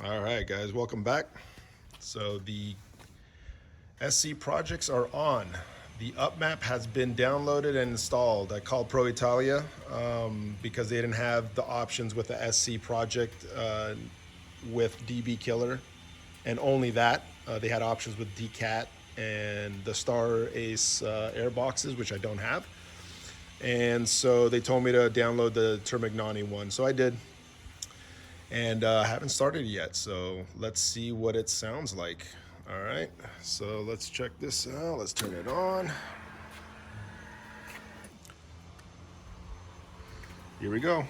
All right, guys, welcome back. So the SC projects are on. The UpMap has been downloaded and installed. I called Pro Italia because they didn't have the options with the SC project with DB Killer, and only that. They had options with DCAT and the Star Ace airboxes, which I don't have. And so they told me to download the Termignoni one, so I did. And I haven't started yet, so let's see what it sounds like. All right, so let's check this out. Let's turn it on. Here we go.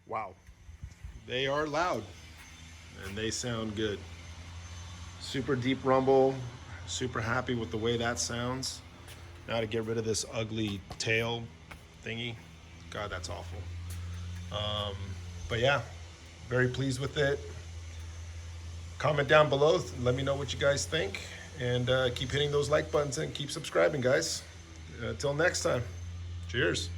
Wow, they are loud and they sound good. Super deep rumble, super happy with the way that sounds. Now to get rid of this ugly tail thingy. God, that's awful. But yeah, very pleased with it. Comment down below, let me know what you guys think, and keep hitting those like buttons and keep subscribing, guys. Until next time, cheers.